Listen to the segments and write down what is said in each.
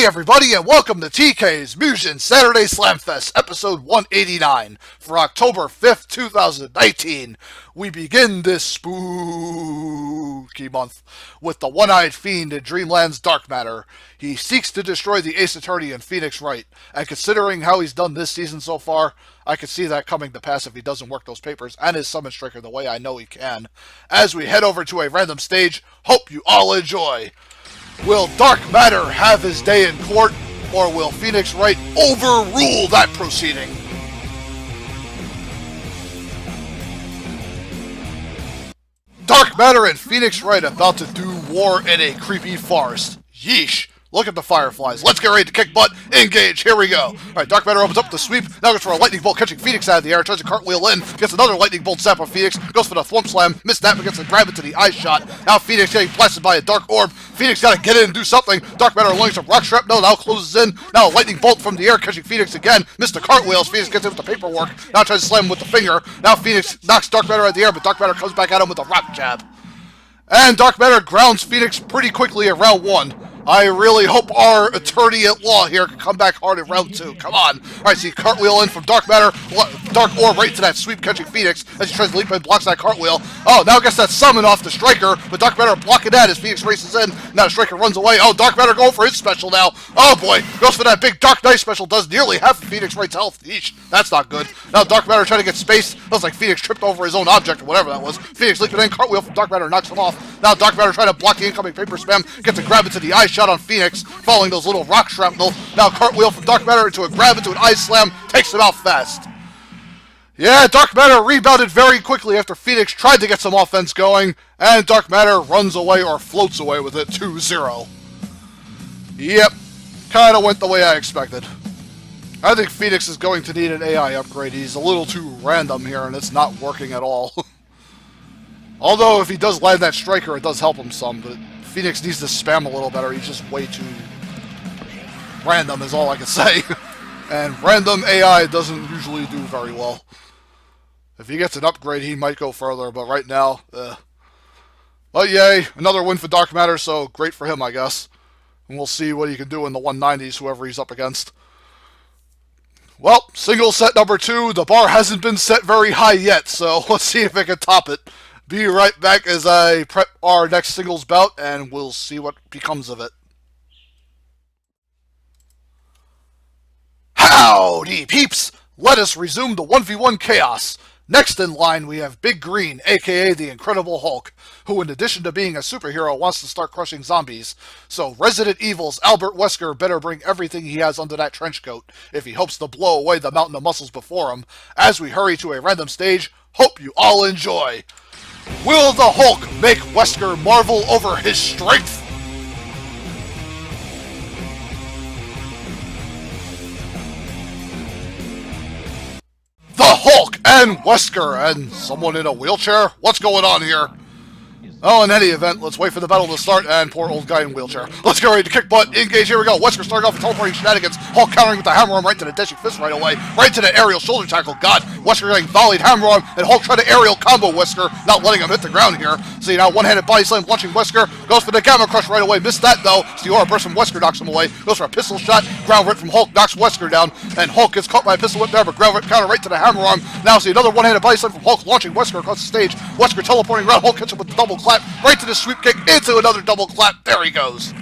Hey everybody, and welcome to TK's Mugen Saturday Slamfest, episode 189, for October 5th, 2019. We begin this spooky month with the One-Eyed Fiend in Dreamland's Dark Matter. He seeks to destroy the Ace Attorney in Phoenix Wright, and considering how he's done this season so far, I could see that coming to pass if he doesn't work those papers and his Summon Striker the way I know he can. As we head over to a random stage, hope you all enjoy. Will Dark Matter have his day in court, or will Phoenix Wright overrule that proceeding? Dark Matter and Phoenix Wright about to do war in a creepy forest. Yeesh. Look at the fireflies. Let's get ready to kick butt. Engage. Here we go. Alright, Dark Matter opens up the sweep. Now goes for a lightning bolt, catching Phoenix out of the air. Tries to cartwheel in. Gets another lightning bolt zap on Phoenix. Goes for the thwomp slam. Missed that, but gets a grab into the eye shot. Now Phoenix getting blasted by a dark orb. Phoenix got to get in and do something. Dark Matter loading some rock shrapnel. Now closes in. Now a lightning bolt from the air, catching Phoenix again. Missed the cartwheels. Phoenix gets in with the paperwork. Now tries to slam him with the finger. Now Phoenix knocks Dark Matter out of the air, but Dark Matter comes back at him with a rock jab. And Dark Matter grounds Phoenix pretty quickly in round 1. I really hope our attorney-at-law here can come back hard in round 2. Come on. Alright, see cartwheel in from Dark Matter. Dark Orb right to that sweep, catching Phoenix as he tries to leap and blocks that cartwheel. Oh, now gets that summon off the Striker, but Dark Matter blocking that as Phoenix races in. Now the Striker runs away. Oh, Dark Matter going for his special now. Oh boy, goes for that big Dark Knight special. Does nearly half of Phoenix Wright's health. Yeesh, that's not good. Now Dark Matter trying to get space. Looks like Phoenix tripped over his own object or whatever that was. Phoenix leaping in, cartwheel from Dark Matter knocks him off. Now Dark Matter trying to block the incoming paper spam. Gets a grab into the eye shot on Phoenix, following those little rock shrapnel. Now cartwheel from Dark Matter into a grab into an eye slam, takes him out fast. Yeah, Dark Matter rebounded very quickly after Phoenix tried to get some offense going, and Dark Matter runs away or floats away with it 2-0. Yep, kinda went the way I expected. I think Phoenix is going to need an AI upgrade. He's a little too random here, and it's not working at all. Although, if he does land that Striker, it does help him some, but Phoenix needs to spam a little better. He's just way too random is all I can say. And random AI doesn't usually do very well. If he gets an upgrade, he might go further, but right now, But yay, another win for Dark Matter, so great for him, I guess. And we'll see what he can do in the 190s, whoever he's up against. Well, single set number 2, the bar hasn't been set very high yet, so let's see if it can top it. Be right back as I prep our next singles bout, and we'll see what becomes of it. Howdy, peeps! Let us resume the 1v1 chaos. Next in line, we have Big Green, aka the Incredible Hulk, who in addition to being a superhero wants to start crushing zombies. So Resident Evil's Albert Wesker better bring everything he has under that trench coat if he hopes to blow away the mountain of muscles before him. As we hurry to a random stage, hope you all enjoy. Will the Hulk make Wesker marvel over his strength? The Hulk and Wesker and someone in a wheelchair? What's going on here? Oh, in any event, let's wait for the battle to start, and poor old guy in wheelchair. Let's get ready to kick butt, engage, here we go. Wesker starting off with teleporting shenanigans. Hulk countering with the hammer arm right to the dashing fist right away. Right to the aerial shoulder tackle. God, Wesker getting volleyed hammer arm, and Hulk trying to aerial combo Wesker, not letting him hit the ground here. See, now one-handed body slam launching Wesker. Goes for the gamma crush right away. Missed that, though. The aura burst from Wesker knocks him away. Goes for a pistol shot. Ground rip from Hulk knocks Wesker down, and Hulk gets caught by a pistol whip there, but ground rip counter right to the hammer arm. Now see another one-handed body slam from Hulk launching Wesker across the stage. Wesker teleporting around. Hulk hits him with the double clap right to the sweep kick into another double clap. There he goes.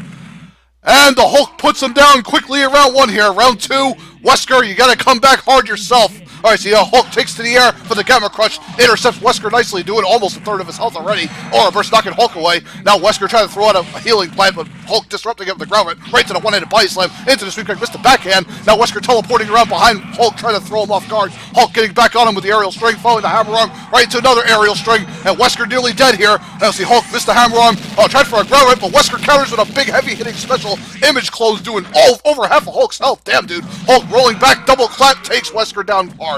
And the Hulk puts him down quickly in round 1 here. Round 2, Wesker, you gotta come back hard yourself. Alright, so Hulk takes to the air for the Gamma Crush, intercepts Wesker nicely, doing almost a third of his health already. Aura Burst knocking Hulk away. Now Wesker trying to throw out a healing plant, but Hulk disrupting it with the ground right to the one-handed body slam, into the sweep kick, missed the backhand. Now Wesker teleporting around behind Hulk, trying to throw him off guard. Hulk getting back on him with the aerial string, following the hammer arm, right into another aerial string, and Wesker nearly dead here. Now see Hulk missed the hammer arm, tried for a ground right, but Wesker counters with a big heavy hitting special. Image close doing over half of Hulk's health. Damn, dude. Hulk rolling back, double clap, takes Wesker down hard.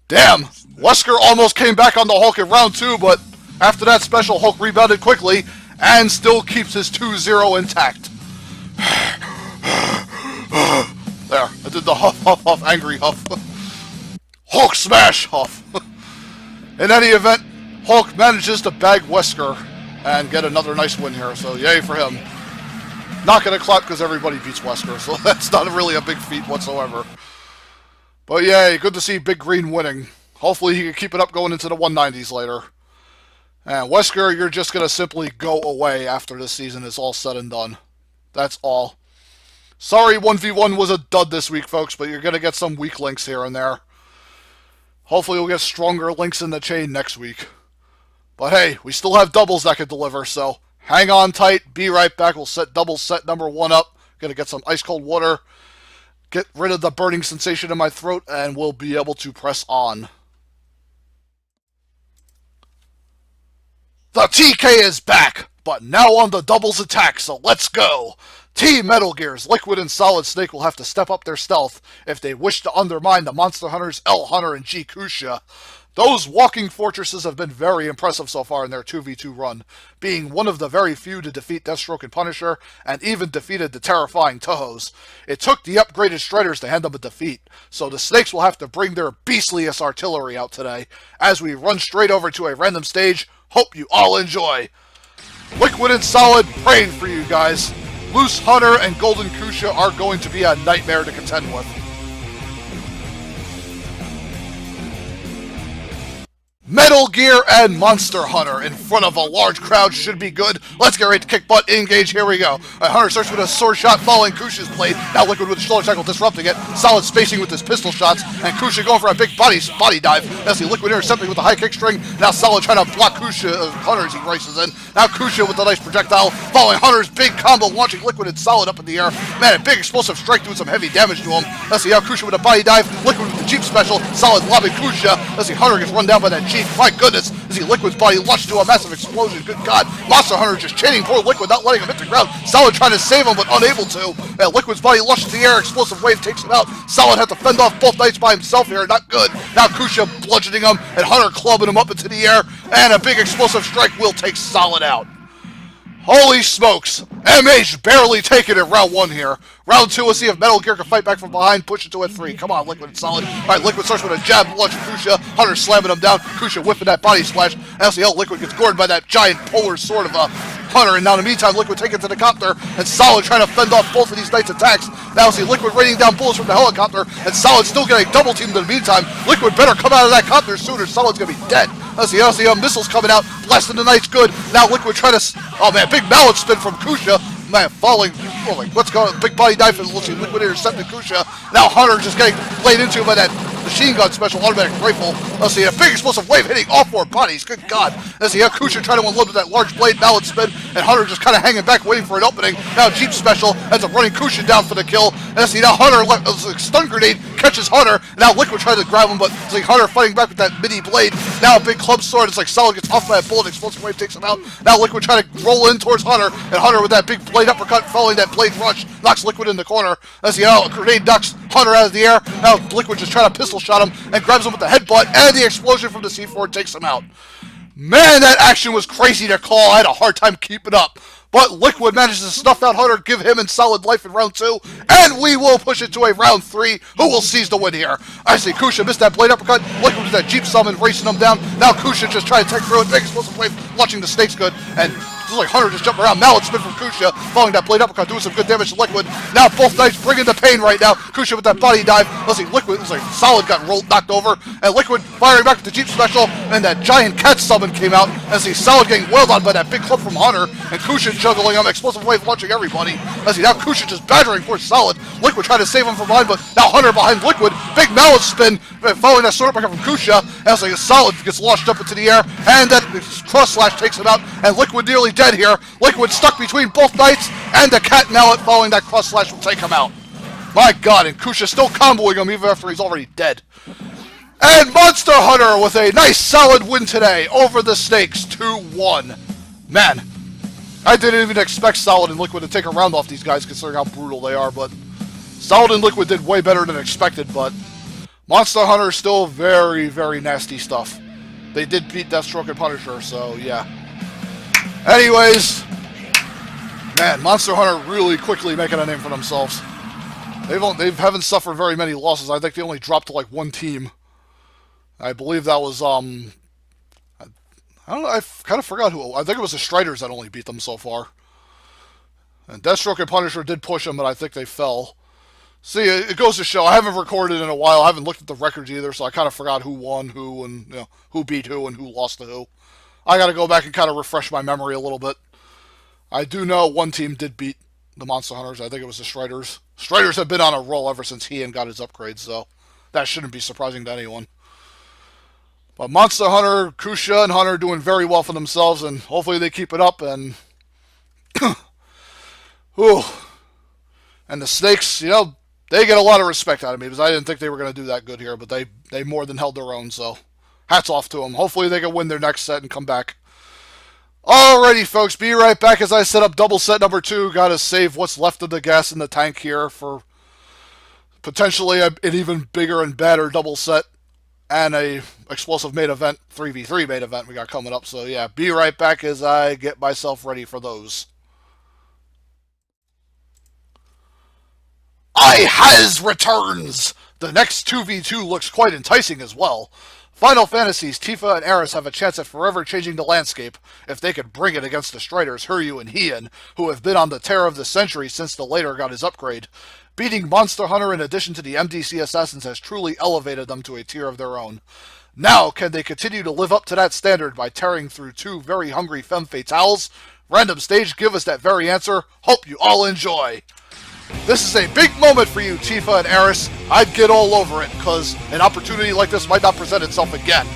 Damn, Wesker almost came back on the Hulk in round 2, but after that special, Hulk rebounded quickly and still keeps his 2-0 intact. There, I did the huff, huff, huff, angry huff. Hulk smash, huff. In any event, Hulk manages to bag Wesker and get another nice win here, so yay for him. Not going to clap because everybody beats Wesker, so that's not really a big feat whatsoever. But yay, good to see Big Green winning. Hopefully he can keep it up going into the 190s later. And Wesker, you're just going to simply go away after this season is all said and done. That's all. Sorry 1v1 was a dud this week, folks, but you're going to get some weak links here and there. Hopefully we'll get stronger links in the chain next week. But hey, we still have doubles that can deliver, so hang on tight. Be right back. We'll set double set number 1 up. Going to get some ice cold water. Get rid of the burning sensation in my throat, and we'll be able to press on. The TK is back, but now on the doubles attack, so let's go! Team Metal Gear's Liquid and Solid Snake will have to step up their stealth if they wish to undermine the Monster Hunters L Hunter and G Kusha. Those walking fortresses have been very impressive so far in their 2v2 run, being one of the very few to defeat Deathstroke and Punisher, and even defeated the terrifying Tohos. It took the upgraded Striders to hand them a defeat, so the Snakes will have to bring their beastliest artillery out today, as we run straight over to a random stage. Hope you all enjoy. Liquid and Solid, praying for you guys. Loose Hunter and Golden Kusha are going to be a nightmare to contend with. Metal Gear and Monster Hunter in front of a large crowd should be good. Let's get ready to kick butt, engage, here we go. Hunter starts with a sword shot following Kusha's blade. Now Liquid with a shoulder tackle disrupting it. Solid spacing with his pistol shots. And Kusha going for a big body dive. That's the Liquid intercepting with the high kick string. Now Solid trying to block Kusha, Hunter as he races in. Now Kusha with the nice projectile following Hunter's big combo, launching Liquid and Solid up in the air. Man, a big explosive strike doing some heavy damage to him. Let's see how Kusha with a body dive. Liquid with the Jeep special. Solid lobbing Kusha. Let's see Hunter gets run down by that Jeep. My goodness, as Liquid's body launched to a massive explosion. Good God, Monster Hunter just chaining poor Liquid, not letting him hit the ground. Solid trying to save him, but unable to. Liquid's body launched to the air, explosive wave takes him out. Solid had to fend off both knights by himself here, not good. Now Kusha bludgeoning him, and Hunter clubbing him up into the air, and a big explosive strike will take Solid out. Holy smokes! MH barely taking it round 1 here. Round 2, let's see if Metal Gear can fight back from behind, push it to a 3. Come on, Liquid and Solid. Alright, Liquid starts with a jab, launch Kusha. Hunter slamming him down. Kusha whipping that body splash. As the Liquid gets gored by that giant polar sword of Hunter. And now in the meantime, Liquid taking to the copter. And Solid trying to fend off both of these knights' attacks. Now see Liquid raining down bullets from the helicopter. And Solid still getting double teamed in the meantime. Liquid better come out of that copter sooner. Solid's going to be dead. Let's see, missiles coming out. Blasting the knights good. Now Liquid trying to... Oh man, big mallet spin from Kusha. Man, falling, let's go, big body dive, and let's see, Liquid intercepting Kusha. Now Hunter just getting laid into by that machine gun special automatic rifle. Let's see, a big explosive wave hitting all 4 bodies, good God. Let's see, Kusha trying to unload with that large blade mallet spin, and Hunter just kind of hanging back, waiting for an opening. Now Jeep special ends up running Kusha down for the kill. And let's see, now Hunter, stun grenade, catches Hunter. Now Liquid tries to grab him, but it's like Hunter fighting back with that mini blade. Now a big club sword, it's like Solid gets off by a bullet, explosive wave takes him out. Now Liquid trying to roll in towards Hunter, and Hunter with that big blade uppercut following that blade rush knocks Liquid in the corner. As a grenade knocks Hunter out of the air. Now Liquid just trying to pistol shot him and grabs him with the headbutt, and the explosion from the C4 takes him out. Man, that action was crazy to call. I had a hard time keeping up. But Liquid manages to snuff out Hunter, give him and Solid life in round 2, and we will push it to a round 3. Who will seize the win here? I see Kusha missed that blade uppercut. Liquid with that Jeep summon, racing him down. Now Kusha just trying to take through it. Big explosive wave, launching the snakes good, and it's like Hunter just jumping around. Mallet spin from Kusha, following that blade uppercut, doing some good damage to Liquid. Now both knights bringing the pain right now. Kusha with that body dive. Let's see, Liquid, it's like Solid got knocked over, and Liquid firing back with the Jeep special, and that giant cat summon came out. Let's see, Solid getting wailed on by that big club from Hunter, and Kusha juggling him, explosive wave launching everybody. Let's see, now Kusha just battering for Solid. Liquid trying to save him from behind, but now Hunter behind Liquid. Big mallet spin, following that sword uppercut from Kusha. And it's like Solid gets launched up into the air, and that cross slash takes him out, and Liquid nearly dead here. Liquid stuck between both knights, and the cat mallet following that cross slash will take him out. My God, and Kusha still comboing him even after he's already dead. And Monster Hunter with a nice solid win today over the Snakes, 2-1. Man, I didn't even expect Solid and Liquid to take a round off these guys considering how brutal they are, but Solid and Liquid did way better than expected, but Monster Hunter is still very, very nasty stuff. They did beat Deathstroke and Punisher, so yeah. Anyways, man, Monster Hunter really quickly making a name for themselves. They haven't suffered very many losses. I think they only dropped to like 1 team. I believe that was I don't know. I kind of forgot who. I think it was the Striders that only beat them so far. And Deathstroke and Punisher did push him, but I think they fell. See, it goes to show, I haven't recorded in a while. I haven't looked at the records either, so I kind of forgot who won who and who beat who and who lost to who. I got to go back and kind of refresh my memory a little bit. I do know one team did beat the Monster Hunters. I think it was the Striders. Striders have been on a roll ever since Ian got his upgrades, so that shouldn't be surprising to anyone. But Monster Hunter, Kusha, and Hunter doing very well for themselves, and hopefully they keep it up. And whew. And the Snakes, they get a lot of respect out of me because I didn't think they were going to do that good here, but they more than held their own, so hats off to them. Hopefully they can win their next set and come back. Alrighty, folks, be right back as I set up double set number 2. Got to save what's left of the gas in the tank here for potentially an even bigger and badder double set and a explosive main event, 3v3 main event we got coming up. So yeah, be right back as I get myself ready for those. I-Has returns! The next 2v2 looks quite enticing as well. Final Fantasy's Tifa and Aeris have a chance at forever changing the landscape if they could bring it against the Striders, Hiryu and Heian, who have been on the tear of the century since the later got his upgrade. Beating Monster Hunter in addition to the MDC Assassins has truly elevated them to a tier of their own. Now, can they continue to live up to that standard by tearing through 2 very hungry femme fatales? Random Stage give us that very answer. Hope you all enjoy! This is a big moment for you, Tifa and Aeris. I'd get all over it, because an opportunity like this might not present itself again.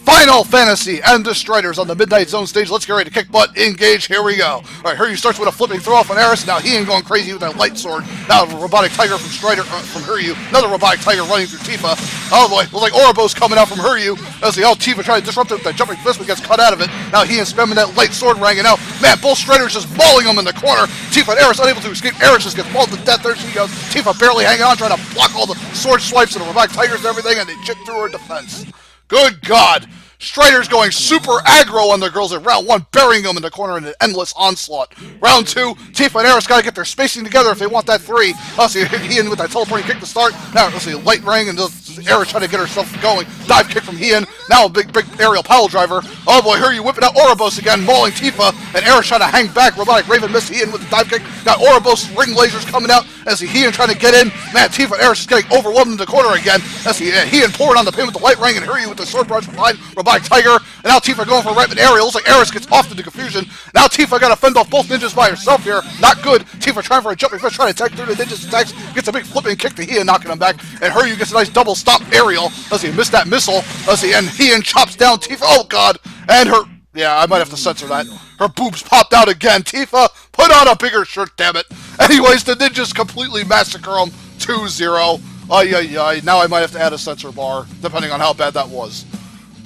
Final Fantasy and the Striders on the Midnight Zone stage. Let's get ready to kick butt. Engage. Here we go. All right, Hiryu starts with a flipping throw off on Aeris. Now he ain't going crazy with that light sword. Now a robotic tiger from from Hiryu. Another robotic tiger running through Tifa. Oh boy, looks like Ouroboros coming out from Hiryu. As the Tifa trying to disrupt it with that jumping fist, but gets cut out of it. Now he is spamming that light sword ring, and now, man, both Striders just mauling him in the corner. Tifa and Aeris unable to escape. Aeris just gets mauled to death. There she goes. Tifa barely hanging on, trying to block all the sword swipes and the robotic tigers and everything, and they chip through her defense. Good God! Striders going super aggro on their girls in round 1, burying them in the corner in an endless onslaught. Round 2, Tifa and Aeris gotta get their spacing together if they want that 3. Let's see, Heian with that teleporting kick to start. Now, let's see, light ring, and Aeris trying to get herself going. Dive kick from Heian. Now a big aerial pile driver. Oh boy, Hiryu whipping out Ouroboros again, mauling Tifa, and Aeris trying to hang back. Robotic Raven missed Heian with the dive kick. Got Ouroboros ring lasers coming out as Heian trying to get in. Man, Tifa and Aeris is getting overwhelmed in the corner again. As Heian pouring on the pin with the light ring, and Hiryu with the sword brush behind Robotic Tiger. And now Tifa going for a rapid aerial. Looks like Aeris gets off into confusion. Now Tifa got to fend off both ninjas by herself here. Not good. Tifa trying for a jumping fist, trying to attack through the ninjas' attacks. Gets a big flipping kick to Heian, knocking him back. And Hiryu gets a nice double stop aerial. Let's see, missed that missile. Let's see, and Heian chops down Tifa. Oh God. And her... Yeah, I might have to censor that. Her boobs popped out again. Tifa, put on a bigger shirt, damn it. Anyways, the ninjas completely massacre them. 2-0. Ay, ay, ay. Now I might have to add a censor bar, depending on how bad that was.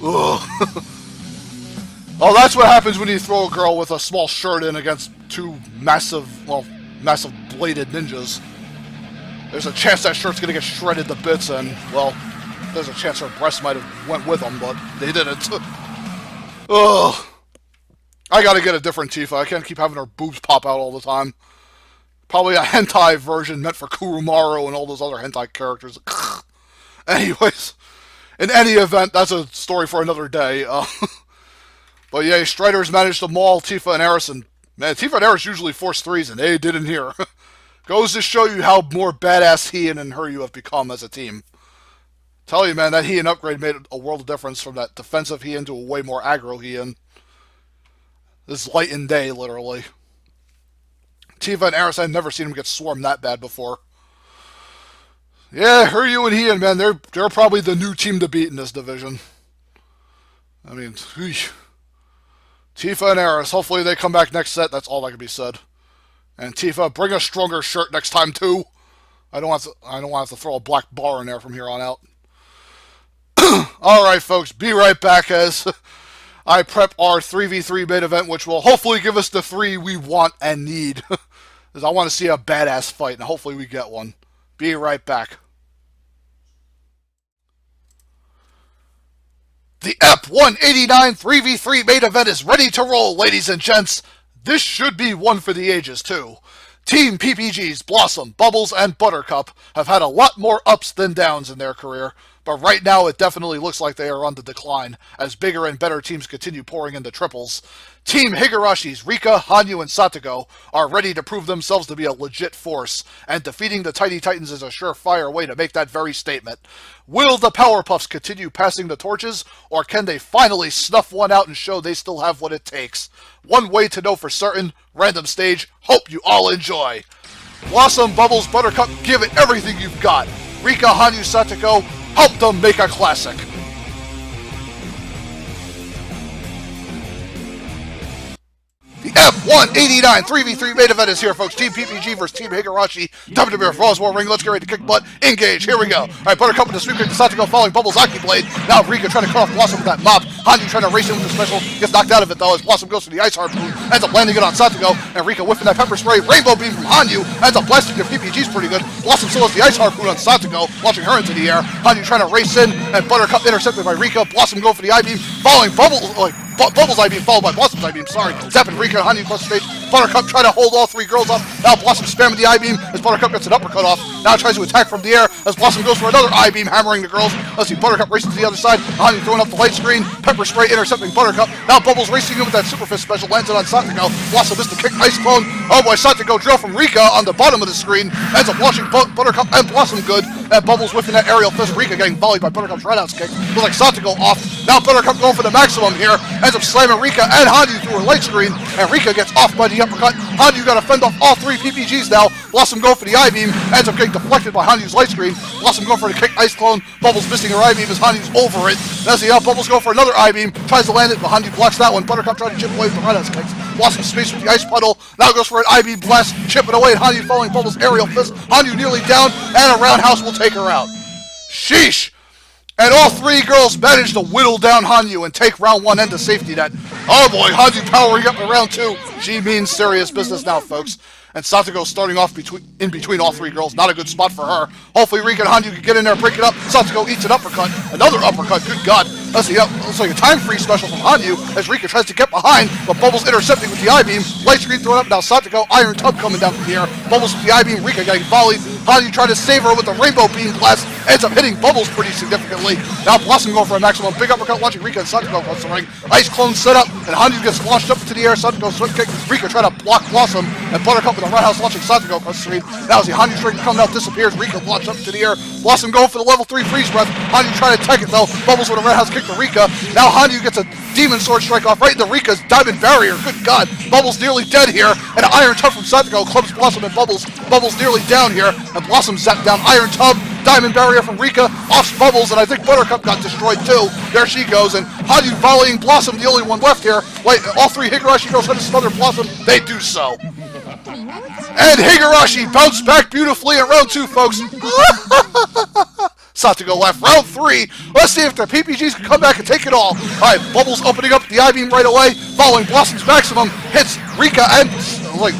Ugh. Oh, that's what happens when you throw a girl with a small shirt in against 2 massive bladed ninjas. There's a chance that shirt's gonna get shredded to bits, and, well, there's a chance her breasts might have went with them, but they didn't. Ugh. I gotta get a different Tifa. I can't keep having her boobs pop out all the time. Probably a hentai version meant for Kurumaru and all those other hentai characters. Anyways, in any event, that's a story for another day. But yeah, Striders managed to maul Tifa and Aeris, and man, Tifa and Aeris usually force 3s, and they didn't here. Goes to show you how more badass Heian and Hiryu have become as a team. Tell you, man, that Heian upgrade made a world of difference from that defensive Heian to a way more aggro Heian. This is light and day, literally. Tifa and Aeris, I've never seen them get swarmed that bad before. Yeah, Hiryu and Heian, man, they're probably the new team to beat in this division. I mean, Tifa and Aeris, hopefully they come back next set. That's all that can be said. And Tifa, bring a stronger shirt next time too. I don't want to have to throw a black bar in there from here on out. All right, folks, be right back as I prep our 3v3 main event, which will hopefully give us the 3 we want and need. Because I want to see a badass fight, and hopefully we get one. Be right back. The Ep-189 3v3 main event is ready to roll, ladies and gents. This should be one for the ages, too. Team PPG's Blossom, Bubbles, and Buttercup have had a lot more ups than downs in their career, but right now it definitely looks like they are on the decline as bigger and better teams continue pouring into triples. Team Higurashi's Rika, Hanyu, and Satogo are ready to prove themselves to be a legit force, and defeating the Tiny Titans is a surefire way to make that very statement. Will the Powerpuffs continue passing the torches, or can they finally snuff one out and show they still have what it takes? One way to know for certain, random stage, hope you all enjoy. Blossom, Bubbles, Buttercup, give it everything you've got. Rika, Hanyu, Satogo, help them make a classic. The F189 3v3 main event is here, folks. Team PPG versus Team Higurashi. WWE Raw's War Ring. Let's get ready to kick butt. Engage. Here we go. All right, Buttercup with the sweep kick to Satogo, following Bubbles' Aki Blade. Now Rika trying to cut off Blossom with that mop. Hanyu trying to race in with the special. Gets knocked out of it, though, as Blossom goes for the Ice Harpoon. Ends up landing it on Satogo. And Rika whiffing that pepper spray. Rainbow Beam from Hanyu. Ends up blasting the PPG's pretty good. Blossom still has the Ice Harpoon on Satogo, launching her into the air. Hanyu trying to race in. And Buttercup intercepted by Rika. Blossom going for the I-Beam. Following Bubbles I-Beam followed by Blossom's I-Beam, zapping Rika and Hanyu plus stage. Buttercup trying to hold all three girls up. Now Blossom spamming the I-Beam as Buttercup gets an uppercut off. Now tries to attack from the air as Blossom goes for another I-Beam, hammering the girls. Let's see, Buttercup racing to the other side. Hanyu throwing up the light screen. Pepper spray intercepting Buttercup. Now Bubbles racing in with that Super Fist special, lands it on Satogo. Blossom missed the kick, Ice Clone. Oh boy, Satogo drill from Rika on the bottom of the screen. Ends up launching Buttercup and Blossom good. And Bubbles whiffing that aerial fist. Rika getting volleyed by Buttercup's roundhouse kick. Looks like Satogo off. Now Buttercup going for the maximum here. Ends up slamming Rika and Hanyu through her light screen, and Rika gets off by the uppercut. Hanyu got to fend off all three PPGs now. Blossom going for the I-Beam, ends up getting deflected by Hanyu's light screen. Blossom going for the kick, Ice Clone. Bubbles missing her I-Beam as Hanyu's over it. Now see how Bubbles go for another I-Beam, tries to land it, but Hanyu blocks that one. Buttercup trying to chip away with the roundhouse kicks. Blossom space with the Ice Puddle, now goes for an I-Beam blast, chipping away at Hanyu following Bubbles' aerial fist. Hanyu nearly down, and a roundhouse will take her out. Sheesh! And all three girls managed to whittle down Hanyu and take round one into safety net. Oh boy, Hanyu powering up in round two. She means serious business now, folks. And Satogo starting off in between all three girls. Not a good spot for her. Hopefully Rika and Hanyu can get in there, break it up. Satogo eats an uppercut. Another uppercut, good God. Let's see, looks like a time freeze special from Hanyu as Rika tries to get behind, but Bubbles intercepting with the I-Beam. Light screen thrown up, now Satogo, Iron Tub coming down from the air. Bubbles with the I-Beam, Rika getting volleyed. Hanyu trying to save her with the Rainbow Beam blast. Ends up hitting Bubbles pretty significantly. Now Blossom going for a maximum. Big uppercut, launching Rika and Satogo across the ring. Ice Clone set up, and Hanyu gets launched up into the air. Satogo swift kick. Rika trying to block Blossom, and Buttercup with a roundhouse launching Satogo across the screen. Now as the Hanyu string coming out disappears, Rika launched up into the air. Blossom going for the level 3 freeze breath. Hanyu trying to tech it though. Bubbles with a roundhouse kick to Rika. Now Hanyu gets a Demon Sword strike off right into Rika's diamond barrier. Good God. Bubbles nearly dead here. And an Iron Tub from Satogo clubs Blossom and Bubbles. Bubbles nearly down here. And Blossom zapped down Iron Tub. Diamond barrier from Rika. Off Bubbles. And I think Buttercup got destroyed too. There she goes. And Hanyu volleying Blossom, the only one left here. Wait, all three Higurashi girls try to smother Blossom. They do so. And Higurashi bounced back beautifully in round two, folks. Satogo left. Round three. Let's see if the PPGs can come back and take it all. Alright, Bubbles opening up the I-Beam right away. Following Blossom's maximum. Hits Rika and...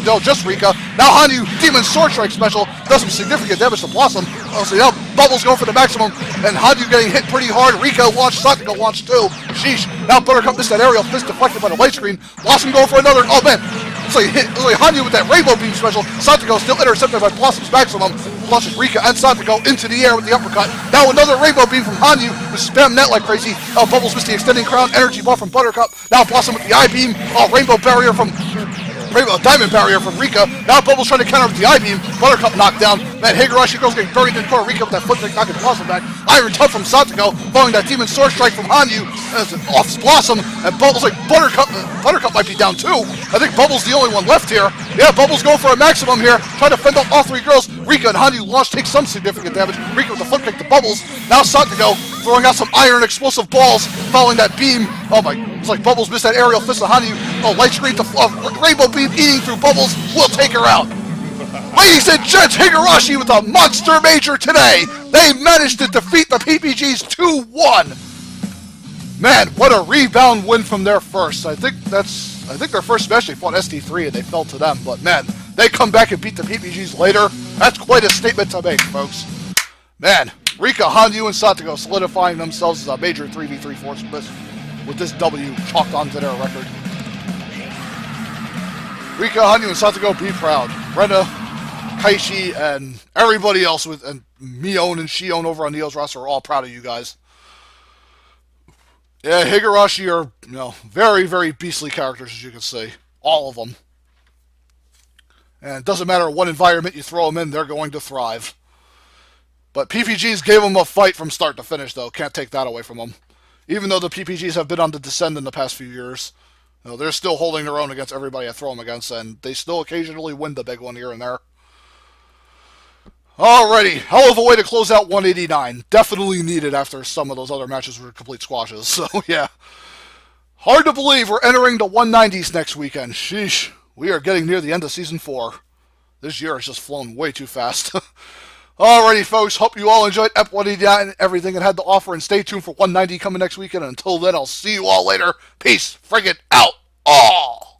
no, just Rika. Now Hanyu, Demon Sword Strike special. Does some significant damage to Blossom. So now Bubbles going for the maximum. And Hanyu getting hit pretty hard. Rika launched, Satogo launched too. Sheesh. Now Buttercup missed that aerial fist deflected by the light screen. Blossom going for another... Oh man. It's like Hanyu with that Rainbow Beam special. Satogo still intercepted by Blossom's maximum. Launches Rika and Satogo into the air with the uppercut. Now another Rainbow Beam from Hanyu, who spam net like crazy. Bubbles missed the extending crown, energy ball from Buttercup. Now Blossom with the I-Beam. Rainbow barrier from... Diamond barrier from Rika. Now Bubbles trying to counter with the I-Beam. Buttercup knocked down. Man, Higurashi girls getting buried in the corner. Rika with that foot kick knocking Blossom back. Iron Tub from Satogo, following that Demon Sword Strike from Hanyu. Off Blossom, and Bubbles like Buttercup might be down too. I think Bubbles the only one left here. Yeah, Bubbles going for a maximum here. Trying to fend off all three girls. Rika and Hanyu launch, take some significant damage. Rika with the foot kick to Bubbles. Now Satogo throwing out some iron explosive balls, following that beam. Oh my, it's like Bubbles missed that aerial fist of Hanyu. Light screen to Rainbow Beam eating through Bubbles. We'll take her out. Ladies and gents, Higurashi with a monster major today. They managed to defeat the PPGs 2-1. Man, what a rebound win from their first. I think their first match they fought ST3 and they fell to them. But man, they come back and beat the PPGs later. That's quite a statement to make, folks. Man, Rika, Hanyu, and Satogo solidifying themselves as a major 3v3 force with this W chalked onto their record. Rika, Hanyu, and Satogo, be proud. Rena, Kaishi, and everybody else and Mion and Shion over on Neo's roster are all proud of you guys. Yeah, Higurashi are, very, very beastly characters, as you can see. All of them. And it doesn't matter what environment you throw them in, they're going to thrive. But PPGs gave them a fight from start to finish, though. Can't take that away from them. Even though the PPGs have been on the descend in the past few years, they're still holding their own against everybody I throw them against, and they still occasionally win the big one here and there. Alrighty, hell of a way to close out 189. Definitely needed after some of those other matches were complete squashes. So, yeah. Hard to believe we're entering the 190s next weekend. Sheesh. We are getting near the end of Season 4. This year has just flown way too fast. Alrighty, folks. Hope you all enjoyed Ep 189 and everything it had to offer. And stay tuned for 190 coming next weekend. And until then, I'll see you all later. Peace. Friggin' out. All.